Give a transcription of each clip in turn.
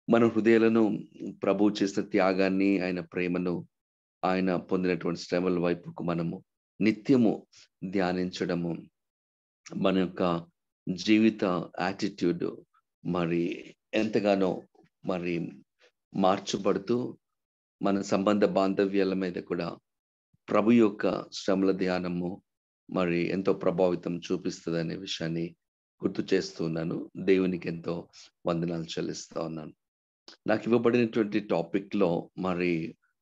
మన హృదయాలను ప్రభువు చేసిన త్యాగాన్ని, ఆయన ప్రేమను, ఆయన పొందినటువంటి శ్రమల వైపుకు మనము నిత్యము ధ్యానించడము, మన యొక్క జీవిత యాటిట్యూడ్ మరి ఎంతగానో మరి మార్చబడుతూ మన సంబంధ బాంధవ్యాల మీద కూడా ప్రభు యొక్క శ్రమల ధ్యానము మరి ఎంతో ప్రభావితం చూపిస్తుంది అనే విషయాన్ని గుర్తు చేస్తూ ఉన్నాను. దేవునికి ఎంతో వందనాలు చెల్లిస్తా ఉన్నాను. నాకు ఇవ్వబడినటువంటి టాపిక్ లో మరి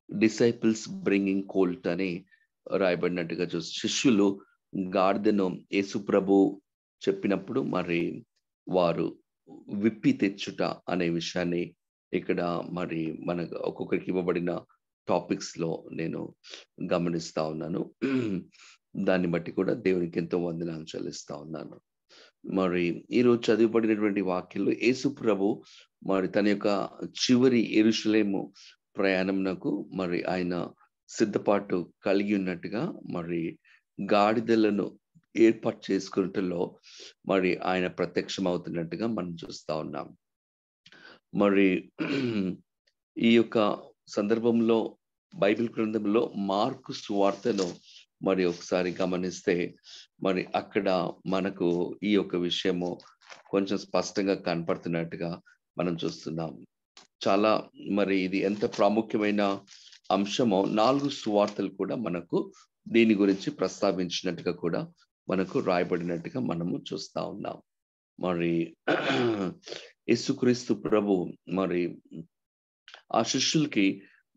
డిసైపుల్స్ బ్రింగింగ్ కోల్ట్ అని రాయబడినట్టుగా శిష్యులు గాడిదను యేసు ప్రభు చెప్పినప్పుడు మరి వారు విప్పి తెచ్చుట అనే విషయాన్ని ఇక్కడ మరి మనకు ఒక్కొక్కరికి ఇవ్వబడిన టాపిక్స్ లో నేను గమనిస్తా ఉన్నాను. దాన్ని బట్టి కూడా దేవునికి ఎంతో వందనాలు చెల్లిస్తా ఉన్నాను. మరి ఈరోజు చదివబడినటువంటి వాక్యంలో యేసు ప్రభు మరి తన యొక్క చివరి యెరూషలేము ప్రయాణంనకు మరి ఆయన సిద్ధపాటు కలిగి ఉన్నట్టుగా మరి గాడిదలను ఏర్పాటు చేసుకున్నట్లో మరి ఆయన ప్రత్యక్షం అవుతున్నట్టుగా మనం చూస్తా ఉన్నాం. మరి ఈ యొక్క సందర్భంలో బైబిల్ గ్రంథంలో మార్కు సువార్తను మరి ఒకసారి గమనిస్తే మరి అక్కడ మనకు ఈ యొక్క విషయము కొంచెం స్పష్టంగా కనపడుతున్నట్టుగా మనం చూస్తున్నాం. చాలా మరి ఇది ఎంత ప్రాముఖ్యమైన అంశమో 4 సువార్తలు కూడా మనకు దీని గురించి ప్రస్తావించినట్టుగా కూడా మనకు రాయబడినట్టుగా మనము చూస్తా ఉన్నాం. మరి యేసుక్రీస్తు ప్రభు మరి ఆ శిష్యులకి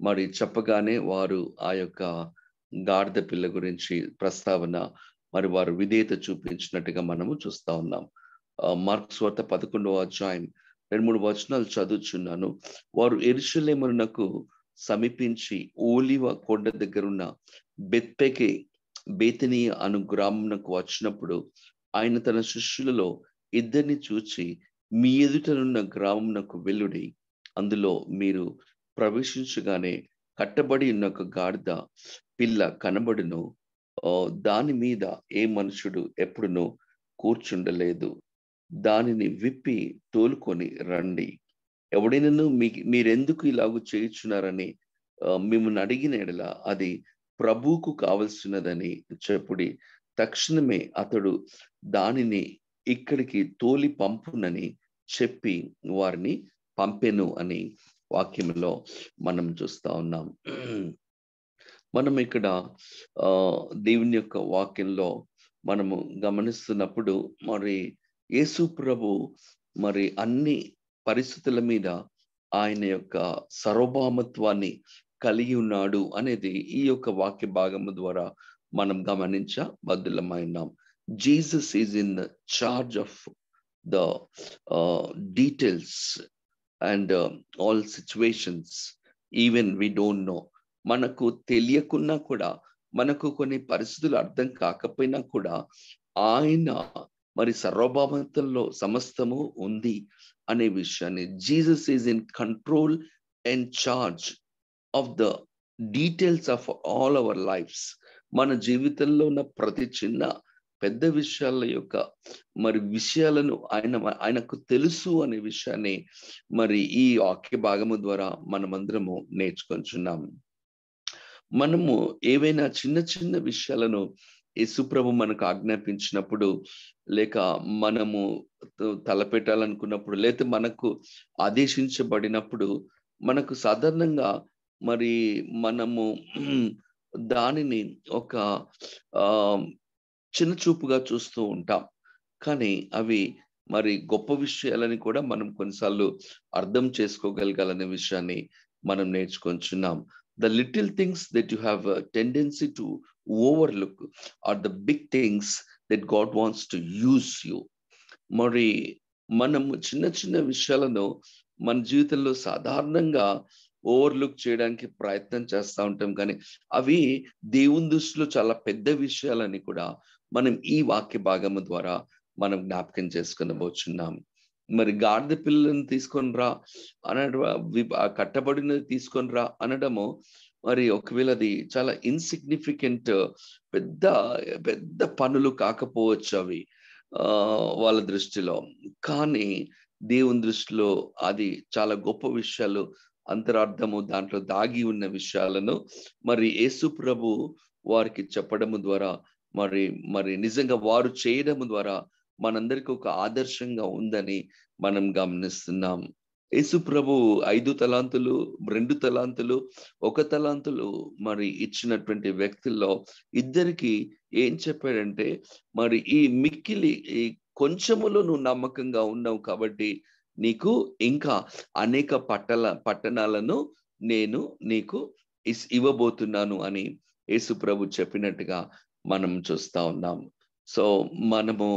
మరి చెప్పగానే వారు ఆ యొక్క గాడిద పిల్ల గురించి ప్రస్తావన మరి వారు విధేయత చూపించినట్టుగా మనము చూస్తా ఉన్నాం. మార్కు సువార్త 11వ అధ్యాయం 2-3 వచనాలు చదువుచున్నాను. వారు యెరూషలేమునకు సమీపించి ఓలివ కొండ దగ్గరున్న బెత్పెకే బేతనీ అను గ్రామమునకు వచ్చినప్పుడు ఆయన తన శిష్యులలో 2 చూచి, మీ ఎదుటనున్న గ్రామమునకు వెళ్ళుడి, అందులో మీరు ప్రవేశించగానే కట్టబడి ఉన్న ఒక గాడిద పిల్ల కనబడును, దాని మీద ఏ మనుషుడు ఎప్పుడునూ కూర్చుండలేదు, దానిని విప్పి తోలుకొని రండి. ఎవడైనను మీరెందుకు ఇలాగూ చేయుచున్నారని మిమ్మల్ని అడిగిన యెడల అది ప్రభువుకు కావలసినదని చెప్పుడి. తక్షణమే అతడు దానిని ఇక్కడికి తోలి పంపునని చెప్పి వారిని పంపెను అని వాక్యంలో మనం చూస్తా ఉన్నాం. మనం ఇక్కడ దేవుని యొక్క వాక్యంలో మనము గమనిస్తున్నప్పుడు మరి యేసు ప్రభు మరి అన్ని పరిస్థితుల మీద ఆయన యొక్క సార్వభౌమత్వాన్ని కలిగి ఉన్నాడు అనేది ఈ యొక్క వాక్య భాగము ద్వారా మనం గమనించబద్దులమైనాం. Jesus is in the charge of the details and all situations, even we don't know. మనకు తెలియకున్నా కూడా, మనకు కొన్ని పరిస్థితులు అర్థం కాకపోయినా కూడా ఆయన మరి సర్వభౌమత్వంలో సమస్తము ఉంది అనే విషయాన్ని, Jesus is in control and charge of the details of all our lives. మన జీవితంలో ఉన్న ప్రతి చిన్న పెద్ద విషయాల యొక్క మరి విషయాలను ఆయనకు తెలుసు అనే విషయాన్ని మరి ఈ వాక్య భాగము ద్వారా మనమందరము నేర్చుకొంచున్నాం. మనము ఏవైనా చిన్న చిన్న విషయాలను యేసుప్రభు మనకు ఆజ్ఞాపించినప్పుడు, లేక మనము తలపెట్టాలనుకున్నప్పుడు, లేక మనకు ఆదేశించబడినప్పుడు మనకు సాధారణంగా మరి మనము దానిని ఒక చిన్న చూపుగా చూస్తూ ఉంటాం. కానీ అవి మరి గొప్ప విషయాలని కూడా మనం కొన్నిసార్లు అర్థం చేసుకోగలగాలనే విషయాన్ని మనం నేర్చుకొంచున్నాం. The little things that you have a tendency to overlook are the big things that God wants to use you. మరి మనము చిన్న చిన్న విషయాలను మన జీవితంలో సాధారణంగా ఓవర్లుక్ చేయడానికి ప్రయత్నం చేస్తూ ఉంటాం, కానీ అవి దేవుని దృష్టిలో చాలా పెద్ద విషయాలని కూడా మనం ఈ వాక్య భాగము ద్వారా మనం జ్ఞాపకం చేసుకునబోచున్నాం. మరి గాడిద పిల్లలను తీసుకొని రా అనడం, కట్టబడినది తీసుకొని రా అనడము మరి ఒకవేళ అది చాలా ఇన్సిగ్నిఫికెంట్ పెద్ద పెద్ద పనులు కాకపోవచ్చు అవి వాళ్ళ దృష్టిలో. కానీ దేవుని దృష్టిలో అది చాలా గొప్ప విషయాలు, అంతరార్థము దాంట్లో దాగి ఉన్న విషయాలను మరి యేసు ప్రభు వారికి చెప్పడము ద్వారా మరి మరి నిజంగా వారు చేయడము ద్వారా మనందరికి ఒక ఆదర్శంగా ఉందని మనం గమనిస్తున్నాం. యేసు ప్రభు 5 తలాంతులు, 2 తలాంతులు, 1 తలాంతులు మరి ఇచ్చినటువంటి వ్యక్తుల్లో ఇద్దరికి ఏం చెప్పాడంటే, మరి ఈ మిక్కిలి ఈ కొంచెములో నువ్వు నమ్మకంగా ఉన్నావు కాబట్టి నీకు ఇంకా అనేక పట్టణాలను నేను నీకు ఇవ్వబోతున్నాను అని యేసు ప్రభు చెప్పినట్టుగా మనం చూస్తా ఉన్నాం. సో మనము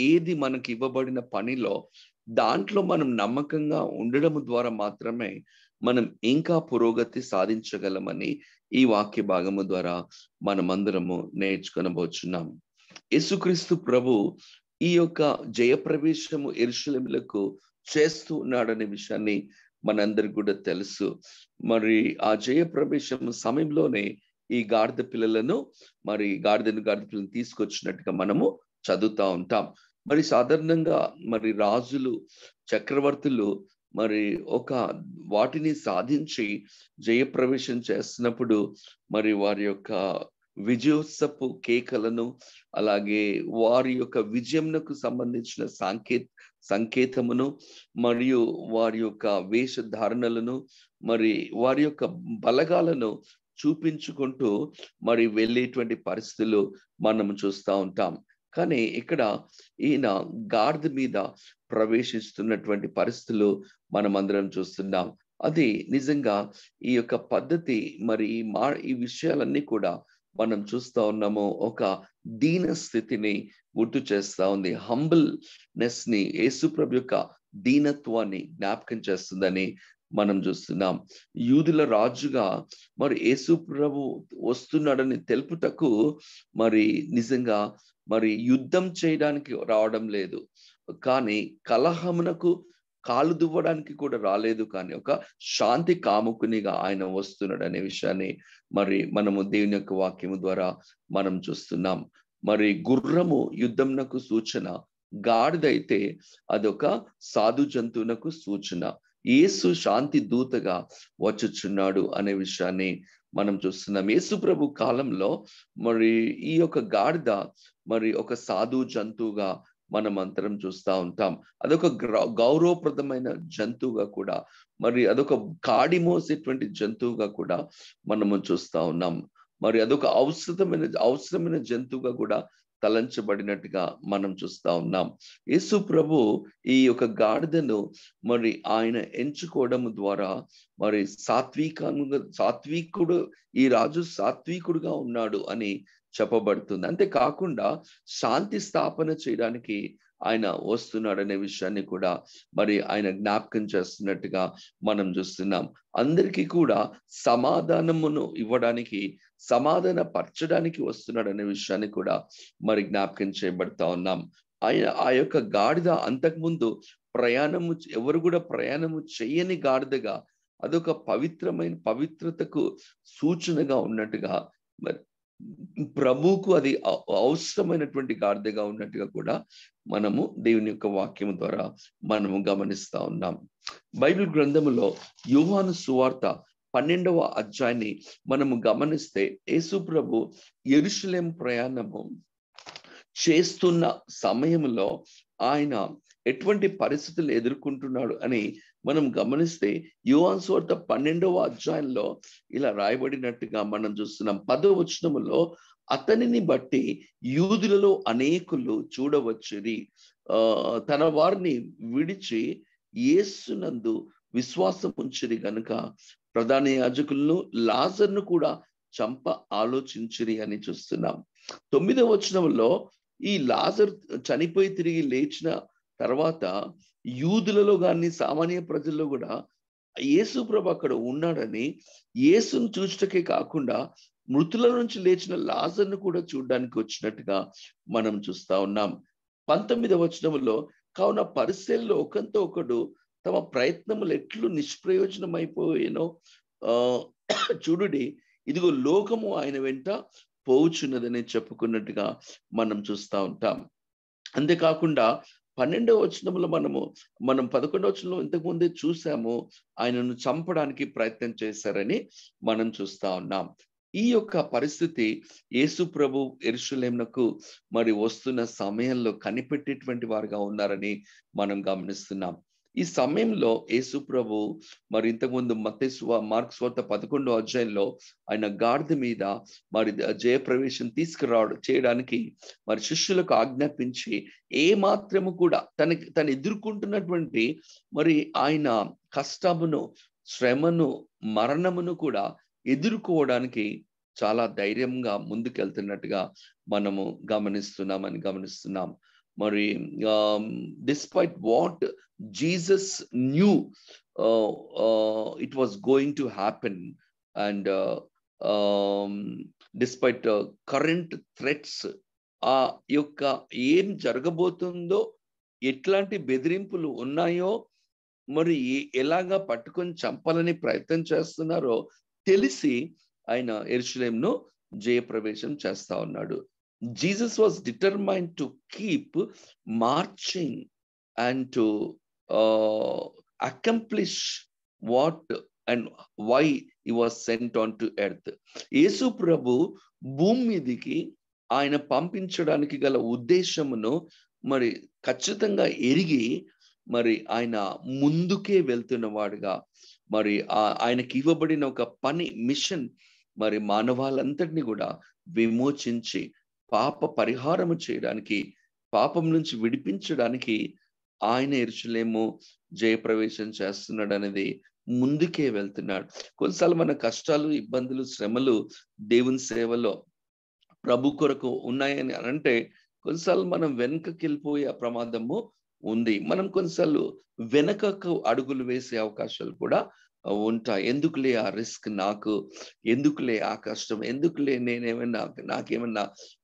ఏది మనకి ఇవ్వబడిన పనిలో దాంట్లో మనం నమ్మకంగా ఉండడం ద్వారా మాత్రమే మనం ఇంకా పురోగతి సాధించగలమని ఈ వాక్య భాగము ద్వారా మనమందరము నేర్చుకొనబోచున్నాం. యేసుక్రీస్తు ప్రభు ఈ యొక్క జయప్రవేశము యెరూషలేములకు చేస్తూ ఉన్నాడనే విషయాన్ని మనందరికి కూడా తెలుసు. మరి ఆ జయప్రవేశం సమయంలోనే ఈ గాడిద పిల్లలను తీసుకొచ్చినట్టుగా మనము చదువుతా ఉంటాం. మరి సాధారణంగా మరి రాజులు, చక్రవర్తులు మరి వాటిని సాధించి జయప్రవేశం చేస్తున్నప్పుడు మరి వారి యొక్క విజయోత్సపు కేకలను, అలాగే వారి యొక్క విజయంకు సంబంధించిన సంకేతమును మరియు వారి యొక్క వేషధారణలను మరి వారి యొక్క బలగాలను చూపించుకుంటూ మరి వెళ్ళేటువంటి పరిస్థితులు మనం చూస్తూ ఉంటాం. కానీ ఇక్కడ ఈయన గాడిద మీద ప్రవేశిస్తున్నటువంటి పరిస్థితులు మనం అందరం చూస్తున్నాం. అది నిజంగా ఈ యొక్క పద్ధతి మరి ఈ విషయాలన్నీ కూడా మనం చూస్తా ఉన్నాము. ఒక దీన స్థితిని గుర్తు చేస్తా ఉంది. హంబుల్నెస్ ని, యేసుప్రభు యొక్క దీనత్వాన్ని జ్ఞాపకం చేస్తుందని మనం చూస్తున్నాం. యూదుల రాజుగా మరి యేసుప్రభు వస్తున్నాడని తెలుపుటకు మరి నిజంగా మరి యుద్ధం చేయడానికి రావడం లేదు, కానీ కలహమునకు కాలు దువ్వడానికి కూడా రాలేదు, కానీ ఒక శాంతి కాముకునిగా ఆయన వస్తున్నాడు అనే విషయాన్ని మరి మనము దేవుని యొక్క వాక్యము ద్వారా మనం చూస్తున్నాం. మరి గుర్రము యుద్ధంనకు సూచన, గాడిదైతే అదొక సాధు జంతువునకు సూచన. యేసు శాంతి దూతగా వచ్చుచున్నాడు అనే విషయాన్ని మనం చూస్తున్నాం. యేసు ప్రభు కాలంలో మరి ఈ యొక్క గాడిద మరి ఒక సాధు జంతువుగా మనం అంతరం చూస్తూ ఉంటాం. అదొక గౌరవప్రదమైన జంతువుగా కూడా, మరి అదొక కాడి మోసేటువంటి జంతువుగా కూడా మనము చూస్తూ ఉన్నాం. మరి అదొక అవసరమైన జంతువుగా కూడా తలంచబడినట్టుగా మనం చూస్తూ ఉన్నాం. యేసు ప్రభు ఈ యొక్క గాడిదను మరి ఆయన ఎంచుకోవడం ద్వారా మరి సాత్వికుడు, ఈ రాజు సాత్వికుడుగా ఉన్నాడు అని చెప్పబడుతుంది. అంతేకాకుండా శాంతి స్థాపన చేయడానికి ఆయన వస్తున్నాడనే విషయాన్ని కూడా మరి ఆయన జ్ఞాపకం చేస్తున్నట్టుగా మనం చూస్తున్నాం. అందరికీ కూడా సమాధానమును ఇవ్వడానికి, సమాధాన పరచడానికి వస్తున్నాడనే విషయాన్ని కూడా మరి జ్ఞాపకం చేయబడతా ఉన్నాం. ఆ యొక్క గాడిద అంతకుముందు ఎవరు కూడా ప్రయాణము చేయని గాడిదగా, అదొక పవిత్రతకు సూచనగా ఉన్నట్టుగా, మరి ప్రభువుకు అది అవసరమైనటువంటి గాడిదగా ఉన్నట్టుగా కూడా మనము దేవుని యొక్క వాక్యం ద్వారా మనము గమనిస్తా ఉన్నాం. బైబిల్ గ్రంథములో యోహాను సువార్త 12వ అధ్యాయాన్ని మనము గమనిస్తే, యేసు ప్రభు యెరూషలేం ప్రయాణము చేస్తున్న సమయంలో ఆయన ఎటువంటి పరిస్థితులు ఎదుర్కొంటున్నాడు అని మనం గమనిస్తే, యోహాను సువార్త 12వ అధ్యాయంలో ఇలా రాయబడినట్టుగా మనం చూస్తున్నాం. 10వ వచనములో, అతనిని బట్టి యూదులలో అనేకులు చూడవచ్చిరి, తన వారిని విడిచి యేసునందు విశ్వాసం ఉంచిరి గనుక ప్రధాన యాజకులను లాజరును కూడా చంప ఆలోచించిరి అని చూస్తున్నాం. 9వ వచనంలో, ఈ లాజరు చనిపోయి తిరిగి లేచిన తర్వాత యూదులలో కానీ సామాన్య ప్రజల్లో కూడా యేసు ప్రభు అక్కడ ఉన్నాడని, యేసును చూడటకే కాకుండా మృతుల నుంచి లేచిన లాజరును కూడా చూడడానికి వచ్చినట్టుగా మనం చూస్తా ఉన్నాం. 19వ వచనంలో, కావున పరిసయ్యుల్లో ఒకంతో ఒకడు తమ ప్రయత్నములు ఎట్లు నిష్ప్రయోజనమైపోయేనో చూడుడి, ఇదిగో లోకము ఆయన వెంట పోవుచున్నదని చెప్పుకున్నట్టుగా మనం చూస్తూ ఉంటాం. అంతేకాకుండా 12వ వచనంలో మనం 11వ వచనంలో ఇంతకు ముందే చూసాము, ఆయనను చంపడానికి ప్రయత్నం చేశారని మనం చూస్తా ఉన్నాం. ఈ యొక్క పరిస్థితి యేసు ప్రభు యెరూషలేమునకు మరి వస్తున్న సమయంలో కనిపెట్టేటువంటి వారుగా ఉన్నారని మనం గమనిస్తున్నాం. ఈ సమయంలో యేసు ప్రభు మరి ఇంతకుముందు మార్కు సువార్త 11వ అధ్యాయంలో ఆయన గాడిద మీద మరి జయప్రవేశం చేయడానికి మరి శిష్యులకు ఆజ్ఞాపించి ఏ మాత్రము కూడా తను ఎదుర్కొంటున్నటువంటి మరి ఆయన కష్టమును, శ్రమను, మరణమును కూడా ఎదుర్కోవడానికి చాలా ధైర్యంగా ముందుకెళ్తున్నట్టుగా మనము గమనిస్తున్నాం. మరి despite what Jesus knew it was going to happen and despite current threats, ఆ యొక్క ఏం జరగబోతుందో, ఎట్లాంటి బెదిరింపులు ఉన్నాయో, మరి ఎలాగా పట్టుకొని చంపాలని ప్రయత్నం చేస్తున్నారో తెలిసి ఆయన యెరూషలేమును జయప్రవేశం చేస్తా ఉన్నాడు. Jesus was determined to keep marching and to accomplish what and why he was sent on to earth. Yesu ప్రభు భూమి మీదికి ఆయన పంపించడానికి గల ఉద్దేశమును మరి ఖచ్చితంగా ఎరిగి మరి ఆయన ముందుకే వెళ్తున్న వాడుగా, మరి ఆయనకి ఇవ్వబడిన ఒక పని, మిషన్, మరి మానవాళంతటిని కూడా విమోచించి పాప పరిహారము చేయడానికి, పాపం నుంచి విడిపించడానికి ఆయన యెరూషలేము జయప్రవేశం చేస్తున్నాడు అనేది ముందుకే వెళ్తున్నాడు. కొన్నిసార్లు మన కష్టాలు, ఇబ్బందులు, శ్రమలు దేవుని సేవలో ప్రభు కొరకు ఉన్నాయని అంటే కొన్నిసార్లు మనం వెనుకకి వెళ్ళిపోయే ప్రమాదము ఉంది. మనం కొన్నిసార్లు వెనకకు అడుగులు వేసే అవకాశాలు కూడా ఉంటాయి. ఎందుకులే ఆ రిస్క్, నాకు ఎందుకులే ఆ కష్టం, ఎందుకులే నాకేమన్నా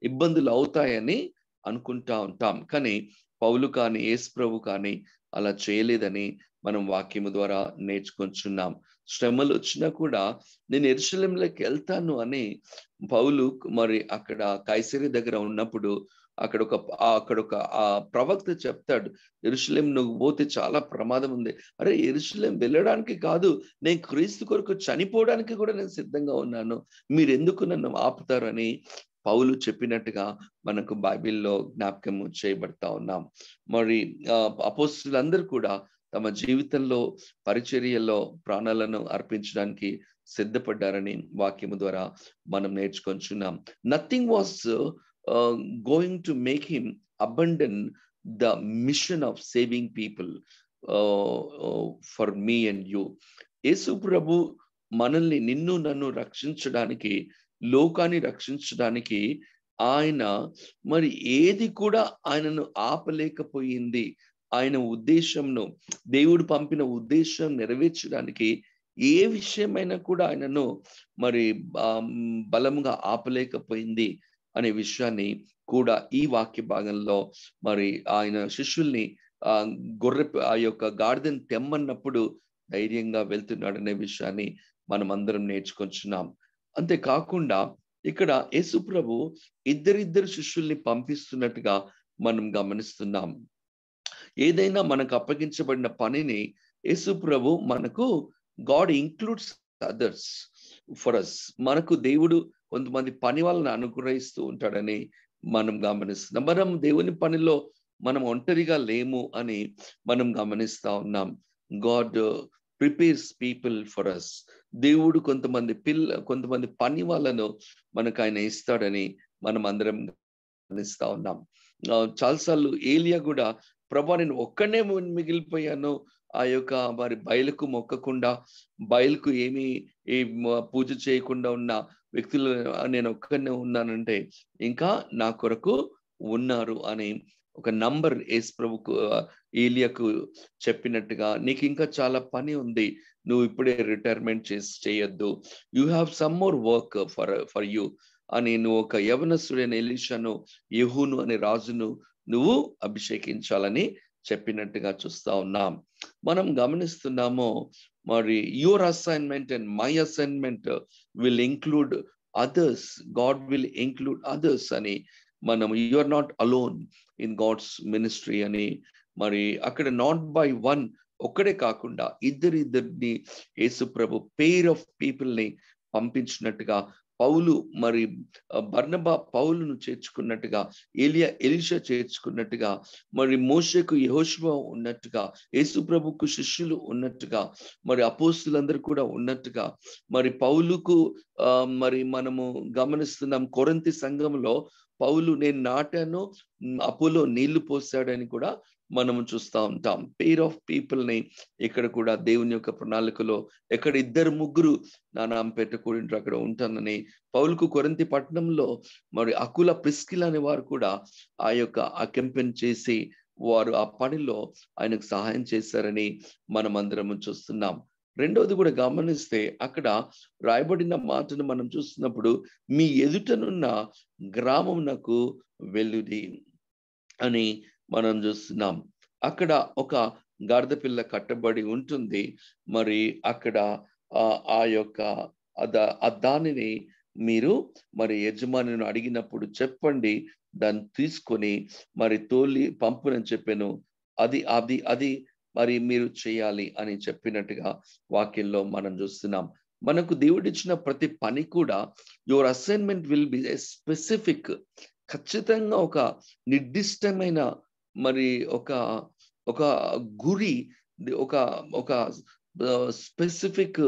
ఇబ్బందులు అవుతాయని అనుకుంటా ఉంటాం. కానీ పౌలు కానీ యేసు ప్రభు కానీ అలా చేయలేదని మనం వాక్యము ద్వారా నేర్చుకొంచున్నాం. శ్రమలు వచ్చినా కూడా నేను యెరూషలేములోకి వెళ్తాను అని పౌలు మరి అక్కడ కైసరియా దగ్గర ఉన్నప్పుడు అక్కడ ఒక ప్రవక్త చెప్తాడు, యెరూషలేం నువ్వు పోతే చాలా ప్రమాదం ఉంది. అరే, యెరూషలేం వెళ్ళడానికి కాదు, నేను క్రీస్తు కొరకు చనిపోవడానికి కూడా నేను సిద్ధంగా ఉన్నాను, మీరు ఎందుకు నన్ను ఆపుతారని పౌలు చెప్పినట్టుగా మనకు బైబిల్లో జ్ఞాపకం చేయబడతా ఉన్నాం. మరి అపోస్తలులందరూ కూడా తమ జీవితంలో పరిచర్యలో ప్రాణాలను అర్పించడానికి సిద్ధపడ్డారని వాక్యము ద్వారా మనం నేర్చుకొంచున్నాం. Nothing was going to make him abandon the mission of saving people for me and you. యేసు ప్రభు మనల్ని, నిన్ను నన్ను రక్షించడానికి, లోకాన్ని రక్షించడానికి ఆయన మరి ఏది కూడా ఆయనను ఆపలేకపోయింది. ఆయన ఉద్దేశంను, దేవుడు పంపిన ఉద్దేశం నెరవేర్చడానికి ఏ విషయమైనా కూడా ఆయనను మరి బలంగా ఆపలేకపోయింది అనే విషయాన్ని కూడా ఈ వాక్య భాగంలో మరి ఆయన శిష్యుల్ని ఆ యొక్క గాడిదను తెమ్మన్నప్పుడు ధైర్యంగా వెళ్తున్నాడనే విషయాన్ని మనం అందరం నేర్చుకొంచున్నాం. అంతేకాకుండా ఇక్కడ యేసు ప్రభు ఇద్దరిద్దరు శిష్యుల్ని పంపిస్తున్నట్టుగా మనం గమనిస్తున్నాం. ఏదైనా మనకు అప్పగించబడిన పనిని యేసు ప్రభు మనకు, God includes others for us, మనకు దేవుడు కొంతమంది పని వాళ్ళని అనుగ్రహిస్తూ ఉంటాడని మనం గమనిస్తున్నాం. మనం దేవుని పనిలో మనం ఒంటరిగా లేము అని మనం గమనిస్తా ఉన్నాం. God prepares people for us. దేవుడు కొంతమంది పని వాళ్ళను మనకు ఆయన ఇస్తాడని మనం అందరం గమనిస్తా ఉన్నాం. చాలాసార్లు ఏలియా కూడా, ప్రభా నేను ఒక్కనే మిగిలిపోయాను, ఆ యొక్క మరి బయలుకు మొక్కకుండా, బయలుకు ఏమీ పూజ చేయకుండా ఉన్న వ్యక్తులు నేను ఒక్కనే ఉన్నానంటే ఇంకా నా కొరకు ఉన్నారు అని ఒక నంబర్ యేసు ప్రభుకు ఏలియాకు చెప్పినట్టుగా, నీకు ఇంకా చాలా పని ఉంది, నువ్వు ఇప్పుడే రిటైర్మెంట్ చేయొద్దు, you have some more work for you అని నువ్వు ఒక యవనస్తుడైన ఎలీషాను, యెహూను అనే రాజును నువ్వు అభిషేకించాలని చెప్పినట్టుగా చూస్తా ఉన్నాం. మనం గమనిస్తున్నాము మరి your assignment and my assignment will include others, God will include others అని మనం, you are not alone in God's ministry అని మరి అక్కడ నాట్ బై వన్ ఒక్కడే కాకుండా ఇద్దరిని Yesu Prabhu pair of people ని పంపించినట్టుగా, పౌలు మరి బర్నబా పౌలును చేర్చుకున్నట్టుగా, ఏలియా ఎలీషా చేర్చుకున్నట్టుగా, మరి మోషేకు యెహోషువ ఉన్నట్టుగా, యేసు ప్రభుకు శిష్యులు ఉన్నట్టుగా, మరి అపోస్తులందరూ కూడా ఉన్నట్టుగా, మరి పౌలుకు మరి మనము గమనిస్తున్నాం కొరింథీ సంఘంలో పౌలు నేను నాటాను, అపోలో నీళ్లు పోసాడని కూడా మనము చూస్తూ ఉంటాం. పెయిర్ ఆఫ్ పీపుల్ ని ఇక్కడ కూడా దేవుని యొక్క ప్రణాళికలో ఎక్కడ ఇద్దరు ముగ్గురు నా నామం పెట్టుకుంటారు అక్కడ ఉంటానని, పౌలుకు కొరింథీ పట్టణంలో మరి అకుల ప్రిస్కిల అనే వారు కూడా ఆ కెంపెయిన్ చేసి వారు ఆ పనిలో ఆయనకు సహాయం చేశారని మనం అందరం చూస్తున్నాం. రెండవది కూడా గమనిస్తే అక్కడ రాయబడిన మాటను మనం చూస్తున్నప్పుడు మీ ఎదుటనున్న గ్రామమునకు వెళ్ళుడి అని మనం చూస్తున్నాం. అక్కడ ఒక గాడిద పిల్ల కట్టబడి ఉంటుంది. మరి అక్కడ ఆ యొక్క దానిని మీరు మరి యజమానిని అడిగినప్పుడు చెప్పండి, దాన్ని తీసుకొని మరి తోలి పంపునని చెప్పాను. అది అది అది మరి మీరు చేయాలి అని చెప్పినట్టుగా వాక్యంలో మనం చూస్తున్నాం. మనకు దేవుడిచ్చిన ప్రతి పని కూడా your assignment will be specific. ఖచ్చితంగా ఒక నిర్దిష్టమైన మరి ఒక గురి, ఒక ఒక స్పెసిఫిక్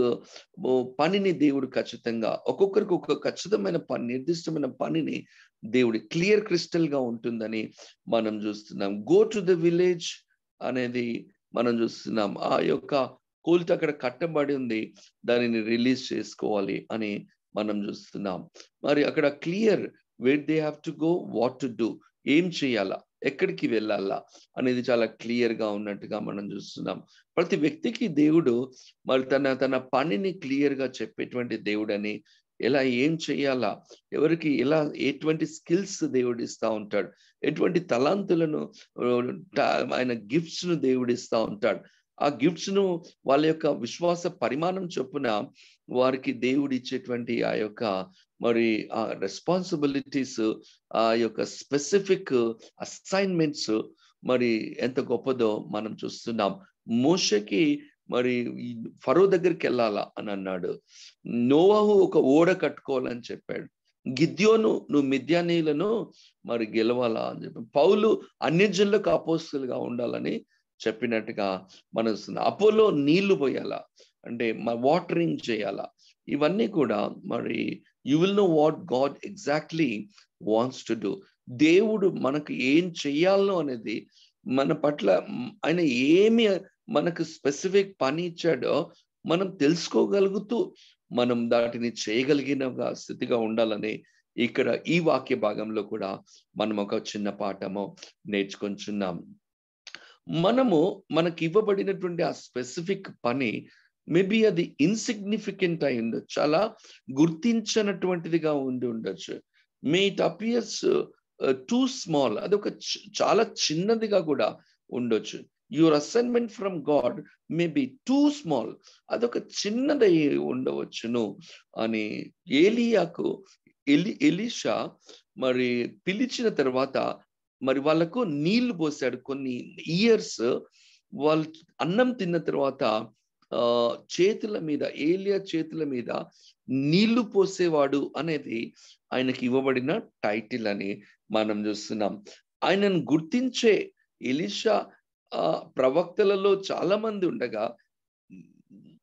పనిని దేవుడు ఖచ్చితంగా ఒక్కొక్కరికి ఒక ఖచ్చితమైన పని, నిర్దిష్టమైన పనిని దేవుడి క్లియర్ క్రిస్టల్ గా ఉంటుందని మనం చూస్తున్నాం. గో టు ద విలేజ్ అనేది మనం చూస్తున్నాం. ఆ యొక్క కోల్ట్ అక్కడ కట్టబడి ఉంది, దానిని రిలీజ్ చేసుకోవాలి అని మనం చూస్తున్నాం. మరి అక్కడ clear where they have to go, what to do, ఏం చేయాలా, ఎక్కడికి వెళ్ళాలా అనేది చాలా క్లియర్ గా ఉన్నట్టుగా మనం చూస్తున్నాం. ప్రతి వ్యక్తికి దేవుడు మరి తన పనిని క్లియర్ గా చెప్పేటువంటి దేవుడని, ఎలా ఏం చేయాలా, ఎవరికి ఎలా ఎటువంటి స్కిల్స్ దేవుడు ఇస్తా ఉంటాడు, ఎటువంటి తలాంతులను ఆయన గిఫ్ట్స్ ను దేవుడు ఇస్తా ఉంటాడు. ఆ గిఫ్ట్స్ ను వాళ్ళ యొక్క విశ్వాస పరిమాణం చొప్పున వారికి దేవుడు ఇచ్చేటువంటి ఆ యొక్క మరి ఆ రెస్పాన్సిబిలిటీస్, ఆ యొక్క స్పెసిఫిక్ అసైన్మెంట్స్ మరి ఎంత గొప్పదో మనం చూస్తున్నాం. మోషేకి మరి ఫరో దగ్గరికి వెళ్ళాలా అని అన్నాడు. నోవాహు ఒక ఓడ కట్టుకోవాలని చెప్పాడు. గిద్యోను నువ్వు మిద్యానీయులను మరి గెలవాలా అని చెప్పి, పౌలు అన్యజనులకు అపోస్తలుగా ఉండాలని చెప్పినట్టుగా మనం అపోలో నీళ్లు పోయాలా అంటే వాటరింగ్ చేయాలా. ఇవన్నీ కూడా మరి you will know what God exactly wants to do. దేవుడు మనకు ఏం చెయ్యాలో అనేది మన పట్ల ఆయన ఏమి మనకు స్పెసిఫిక్ పని ఇచ్చాడో మనం తెలుసుకోగలుగుతూ మనం దాటిని చేయగలిగిన స్థితిగా ఉండాలని ఇక్కడ ఈ వాక్య భాగంలో కూడా మనం ఒక చిన్న పాఠము నేర్చుకొంచున్నాం. మనకి ఇవ్వబడినటువంటి ఆ స్పెసిఫిక్ పని మేబీ అది ఇన్సిగ్నిఫికెంట్ అయి ఉండొచ్చు, చాలా గుర్తించినటువంటిదిగా ఉండి ఉండొచ్చు. May it appears two small, అదొక చాలా చిన్నదిగా కూడా ఉండొచ్చు. Your assignment from God may be two small, అదొక చిన్నదై ఉండవచ్చును అని ఎలీషా మరి పిలిచిన తర్వాత మరి వాళ్ళకు నీళ్లు పోసాడు. కొన్ని ఇయర్స్ వాళ్ళు అన్నం తిన్న తర్వాత చేతుల మీద, ఏలియా చేతుల మీద నీళ్లు పోసేవాడు అనేది ఆయనకి ఇవ్వబడిన టైటిల్ అని మనం చూస్తున్నాం. ఆయనను గుర్తించే ఎలీషా ప్రవక్తలలో చాలా మంది ఉండగా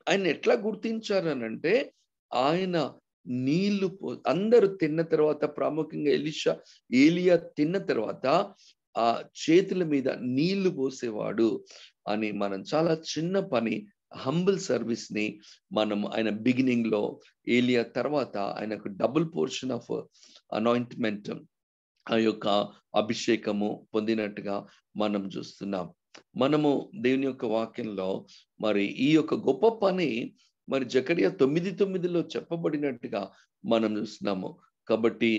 ఆయన ఎట్లా గుర్తించారనంటే, ఆయన నీళ్లు అందరూ తిన్న తర్వాత, ప్రాముఖ్యంగా ఏలియా తిన్న తర్వాత ఆ చేతుల మీద నీళ్లు పోసేవాడు అని మనం చాలా చిన్న పని, హంబుల్ సర్వీస్ ని మనం ఆయన బిగినింగ్ లో, ఏలియా తర్వాత ఆయనకు డబుల్ పోర్షన్ ఆఫ్ అనాయింట్మెంట్, ఆ యొక్క అభిషేకము పొందినట్టుగా మనం చూస్తున్నాం. మనము దేవుని యొక్క వాక్యంలో మరి ఈ యొక్క గొప్ప పని మరి జకరియా 9:9 చెప్పబడినట్టుగా మనం చూస్తున్నాము. కాబట్టి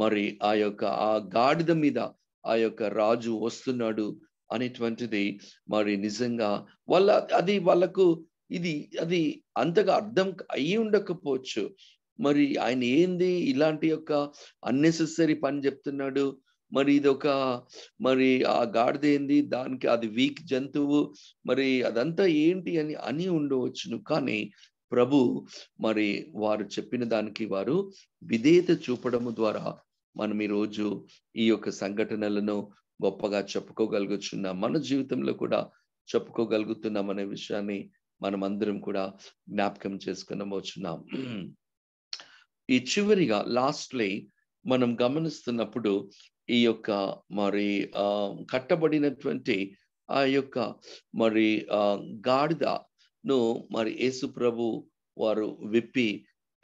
మరి ఆ గాడిద మీద ఆ యొక్క రాజు వస్తున్నాడు అనేటువంటిది మరి నిజంగా వాళ్ళకు అది అంతగా అర్థం అయ్యి ఉండకపోవచ్చు. మరి ఆయన ఏంది ఇలాంటి యొక్క అన్నెసెసరీ పని చెప్తున్నాడు, మరి ఇదొక మరి ఆ గాడిద ఏంది, దానికి అది వీక్ జంతువు, మరి అదంతా ఏంటి అని ఉండవచ్చును. కానీ ప్రభు మరి వారు చెప్పిన దానికి వారు విధేయత చూపడము ద్వారా మనం ఈరోజు ఈ యొక్క సంఘటనలను గొప్పగా చెప్పుకోగలుగుతున్నాం. మన జీవితంలో కూడా చెప్పుకోగలుగుతున్నాం అనే విషయాన్ని మనం అందరం కూడా జ్ఞాపకం చేసుకునవచ్చున్నాం. ఈ చివరిగా లాస్ట్లీ మనం గమనిస్తున్నప్పుడు ఈ యొక్క మరి కట్టబడినటువంటి ఆ యొక్క మరి గాడిదను మరి యేసు ప్రభు వారు విప్పి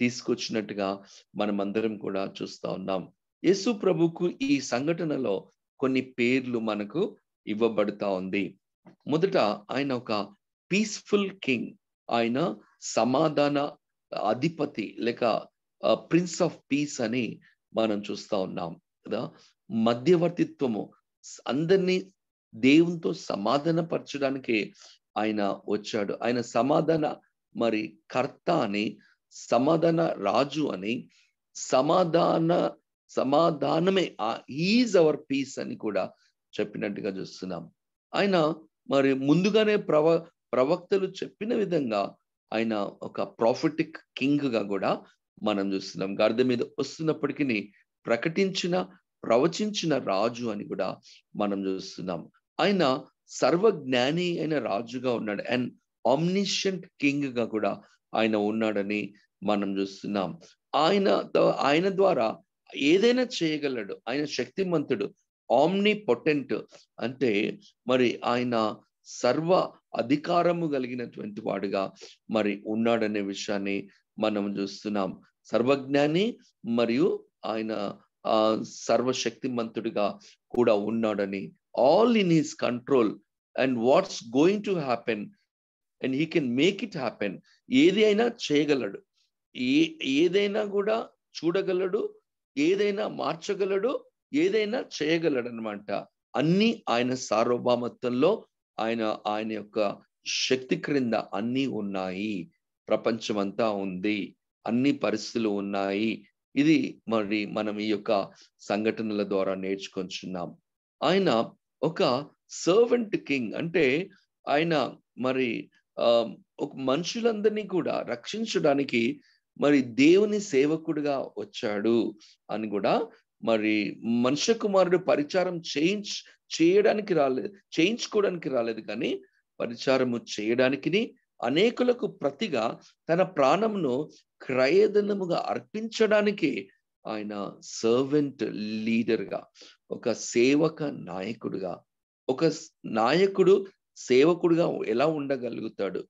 తీసుకొచ్చినట్టుగా మనం అందరం కూడా చూస్తా ఉన్నాం. యేసు ప్రభుకు ఈ సంఘటనలో కొన్ని పేర్లు మనకు ఇవ్వబడతా ఉంది. మొదట ఆయన ఒక పీస్ఫుల్ కింగ్, ఆయన సమాధాన అధిపతి లేక ప్రిన్స్ ఆఫ్ పీస్ అని మనం చూస్తా ఉన్నాం కదా. మధ్యవర్తిత్వము, అందరినీ దేవునితో సమాధాన పరచడానికి ఆయన వచ్చాడు. ఆయన సమాధాన మరి కర్త అని, సమాధాన రాజు అని, సమాధానమే ఈజ్ అవర్ పీస్ అని కూడా చెప్పినట్టుగా చూస్తున్నాం. ఆయన మరి ముందుగానే ప్రవక్తలు చెప్పిన విధంగా ఆయన ఒక ప్రాఫిటిక్ కింగ్ గా కూడా మనం చూస్తున్నాం. గాడిద మీద వస్తున్నప్పటికీ ప్రవచించిన రాజు అని కూడా మనం చూస్తున్నాం. ఆయన సర్వజ్ఞాని అయిన రాజుగా ఉన్నాడు. అండ్ ఆమ్నిషియంట్ కింగ్ గా కూడా ఆయన ఉన్నాడని మనం చూస్తున్నాం. ఆయన ద్వారా ఏదైనా చేయగలడు. ఆయన శక్తిమంతుడు, ఆమ్ని పొటెంట్, అంటే మరి ఆయన సర్వ అధికారము కలిగినటువంటి వాడుగా మరి ఉన్నాడనే విషయాన్ని మనం చూస్తున్నాం. సర్వజ్ఞాని మరియు ఆయన సర్వశక్తిమంతుడిగా కూడా ఉన్నాడని, all in his control and what's going to happen and he can make it happen. ఏది అయినా చేయగలడు, ఏదైనా కూడా చూడగలడు, ఏదైనా మార్చగలడు, ఏదైనా చేయగలడు అనమాట. అన్ని ఆయన సార్వభౌమత్వంలో ఆయన యొక్క శక్తి క్రింద అన్నీ ఉన్నాయి. ప్రపంచం అంతా ఉంది, అన్ని పరిస్థితులు ఉన్నాయి. ఇది మరి మనం ఈ యొక్క సంఘటనల ద్వారా నేర్చుకొంచున్నాం. ఆయన ఒక సర్వెంట్ కింగ్, అంటే ఆయన మరి ఒక మనుషులందరినీ కూడా రక్షించడానికి మరి దేవుని సేవకుడిగా వచ్చాడు అని కూడా, మరి మనుష్య కుమారుడు పరిచారం చేయించుకోవడానికి రాలేదు, కానీ పరిచారము చేయడానికి, అనేకులకు ప్రతిగా తన ప్రాణమును క్రయధనముగా అర్పించడానికి ఆయన సర్వెంట్ లీడర్గా, ఒక సేవక నాయకుడుగా, ఒక నాయకుడు సేవకుడిగా ఎలా ఉండగలుగుతాడు,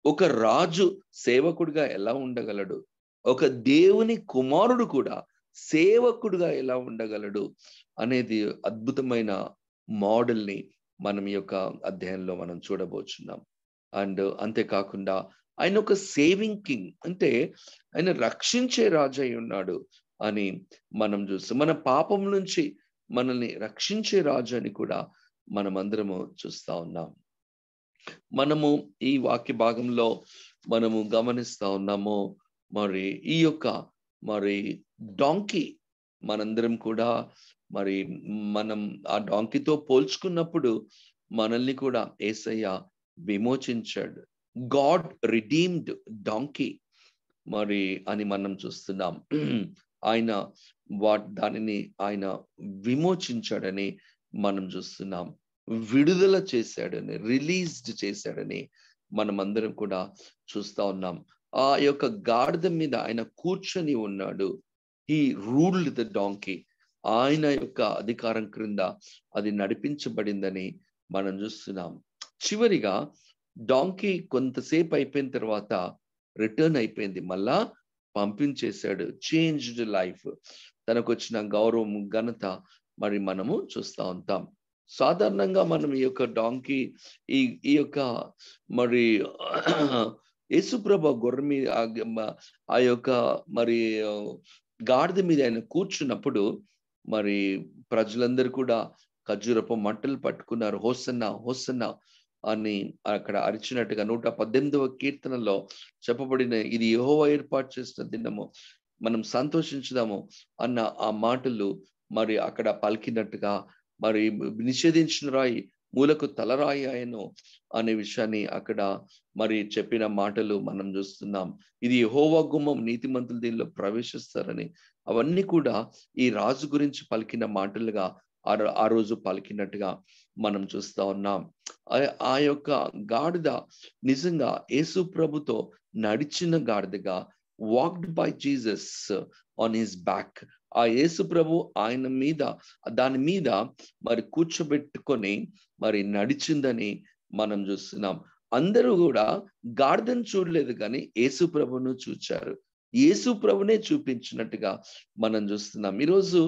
ఒక రాజు సేవకుడిగా ఎలా ఉండగలడు, ఒక దేవుని కుమారుడు కూడా సేవకుడిగా ఎలా ఉండగలడు అనేది అద్భుతమైన మోడల్ని మనం ఈ యొక్క అధ్యాయంలో మనం చూడబోచున్నాం. అండ్ అంతేకాకుండా ఆయన ఒక సేవింగ్ కింగ్, అంటే ఆయన రక్షించే రాజు అయి ఉన్నాడు అని మనం చూస్తాం. మన పాపం నుంచి మనల్ని రక్షించే రాజు అని కూడా మనం అందరము చూస్తా ఉన్నాం. మనము ఈ వాక్య భాగంలో మనము గమనిస్తా ఉన్నాము, మరి ఈ యొక్క మరి డాంకీ, మనందరం కూడా మరి మనం ఆ డాంకీతో పోల్చుకున్నప్పుడు మనల్ని కూడా యేసయ్య విమోచించాడు. గాడ్ రిడీమ్డ్ డాంకీ మరి అని మనం చూస్తున్నాం. ఆయన దానిని ఆయన విమోచించాడని మనం చూస్తున్నాం. విడుదల చేశాడని, రిలీజ్డ్ చేశాడని మనం అందరం కూడా చూస్తా ఉన్నాం. ఆ యొక్క గాడిద మీద ఆయన కూర్చొని ఉన్నాడు. He ruled the donkey. ఆయన యొక్క అధికారం క్రింద అది నడిపించబడిందని మనం చూస్తున్నాం. చివరిగా డాంకీ కొంతసేపు అయిపోయిన తర్వాత రిటర్న్ అయిపోయింది, మళ్ళా పంపించేశాడు. చేంజ్డ్ లైఫ్, తనకు వచ్చిన గౌరవం, ఘనత మరి మనము చూస్తూ ఉంటాం. సాధారణంగా మనం ఈ యొక్క డాంకీ ఈ యొక్క మరి యేసుప్రభు గొర్రె మీద ఆ యొక్క మరి గాడిద మీద ఆయన కూర్చున్నప్పుడు మరి ప్రజలందరూ కూడా ఖర్జూరపు మంటలు పట్టుకున్నారు. హోసన్నా హోసన్నా అని అక్కడ అరిచినట్టుగా 118వ కీర్తనలో చెప్పబడిన, ఇది యెహోవా ఏర్పాటు చేసిన దినము, మనం సంతోషించుదాము అన్న ఆ మాటలు మరి అక్కడ పలికినట్టుగా మరి నిషేధించిన రాయి మూలకు తలరాయి ఆయను అనే విషయాన్ని అక్కడ మరి చెప్పిన మాటలు మనం చూస్తున్నాం. ఇది యెహోవా గుమ్మం, నీతిమంతులు దీనిలో ప్రవేశిస్తారని. అవన్నీ కూడా ఈ రాజు గురించి పలికిన మాటలుగా ఆ రోజు పలికినట్టుగా మనం చూస్తా ఉన్నాం. ఆ యొక్క గాడిద నిజంగా యేసు ప్రభుతో నడిచిన గాడిదగా, walked by Jesus on his back. ఆ యేసు ప్రభు ఆయన మీద, దాని మీద మరి కూర్చోబెట్టుకొని మరి నడిచిందని మనం చూస్తున్నాం. అందరూ కూడా గాడిదను చూడలేదు కానీ యేసు ప్రభును చూచారు. యేసు ప్రభునే చూపించినట్టుగా మనం చూస్తున్నాం. ఈరోజు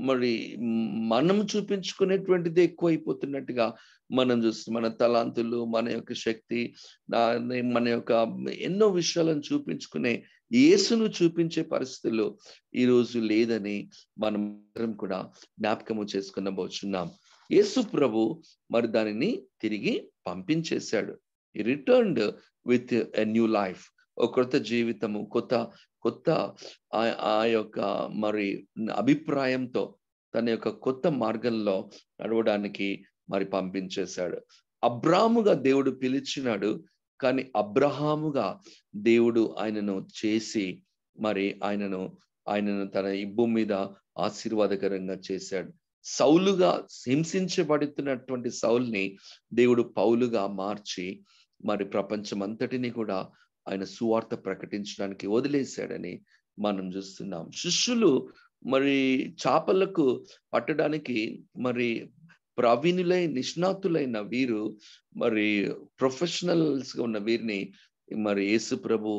మరి మనం చూపించుకునేటువంటిది ఎక్కువైపోతున్నట్టుగా మనం చూస్తున్నాం. మన తలాంతులు, మన యొక్క శక్తి, మన యొక్క ఎన్నో విషయాలను చూపించుకునే యేసును చూపించే పరిస్థితులు ఈ రోజు లేదని మనం కూడా జ్ఞాపకము చేసుకునబోచున్నాం. యేసు ప్రభు మరి దానిని తిరిగి పంపించేశాడు. ఈ returned with a new life, ఒక కొత్త జీవితము, కొత్త ఆ యొక్క మరి అభిప్రాయంతో తన యొక్క కొత్త మార్గంలో నడవడానికి మరి పంపించేశాడు. అబ్రాహాముగా దేవుడు పిలిచినాడు, కానీ అబ్రహాముగా దేవుడు ఆయనను చేసి మరి ఆయనను తన ఈ భూమి మీద ఆశీర్వాదకరంగా చేశాడు. సౌలుగా హింసించబడుతున్నటువంటి సౌల్ని దేవుడు పౌలుగా మార్చి మరి ప్రపంచం అంతటిని కూడా ఆయన సువార్త ప్రకటించడానికి వదిలేశాడని మనం చూస్తున్నాం. శిష్యులు మరి చేపలకు పట్టడానికి మరి నిష్ణాతులైన వీరు, మరి ప్రొఫెషనల్స్ గా ఉన్న వీరిని మరి యేసు ప్రభు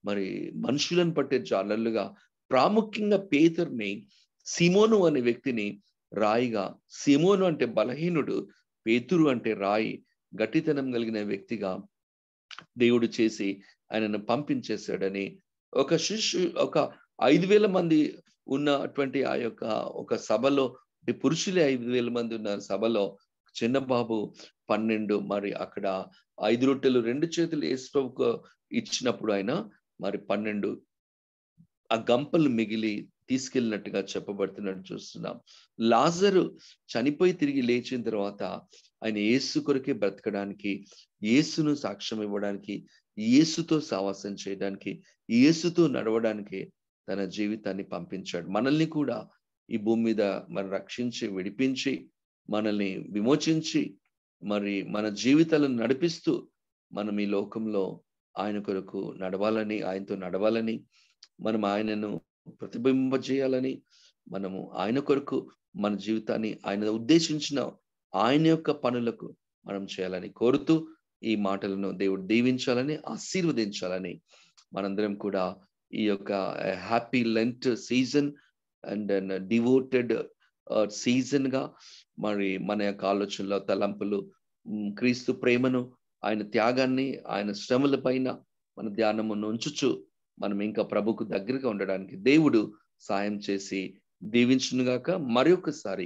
మరి మనుషులను పట్టే జాలర్లుగా, ప్రాముఖ్యంగా పేతురుని, సిమోను అనే వ్యక్తిని రాయిగా, సిమోను అంటే బలహీనుడు, పేతురు అంటే రాయి, గట్టితనం కలిగిన వ్యక్తిగా దేవుడు చేసి ఆయనను పంపించేశాడని, ఒక 5,000 మంది ఉన్నటువంటి ఆ యొక్క ఒక సభలో, పురుషులే 5,000 మంది ఉన్న సభలో చిన్న బాబు 12, మరి అక్కడ 5 రొట్టెలు 2 చేతులు యేసు ప్రభుకు ఇచ్చినప్పుడు ఆయన మరి 12 ఆ గంపలు మిగిలి తీసుకెళ్ళినట్టుగా చెప్పబడుతున్నట్టు చూస్తున్నాం. లాజరు చనిపోయి తిరిగి లేచిన తర్వాత ఆయన యేసు కొరకే బ్రతకడానికి, యేసును సాక్ష్యం ఇవ్వడానికి, యేసుతో సావాసం చేయడానికి, యేసుతో నడవడానికి తన జీవితాన్ని పంపించాడు. మనల్ని కూడా ఈ భూమి మీద మరి రక్షించి, విడిపించి, మనల్ని విమోచించి, మరి మన జీవితాలను నడిపిస్తూ మనం ఈ లోకంలో ఆయన కొరకు నడవాలని, ఆయనతో నడవాలని, మనం ఆయనను ప్రతిబింబజేయాలని, మనము ఆయన కొరకు మన జీవితాన్ని ఆయన ఉద్దేశించిన ఆయన యొక్క పనులకు మనం చేయాలని కోరుతూ ఈ మాటలను దేవుడు దీవించాలని, ఆశీర్వదించాలని మనందరం కూడా ఈ యొక్క happy Lent season and devoted season గా మరి మన యొక్క ఆలోచనలో, తలంపులు, క్రీస్తు ప్రేమను, ఆయన త్యాగాన్ని, ఆయన శ్రమల పైన మన ధ్యానమును ఉంచుచు మనం ఇంకా ప్రభుకు దగ్గరగా ఉండడానికి దేవుడు సాయం చేసి దీవించునుగాక. మరొకసారి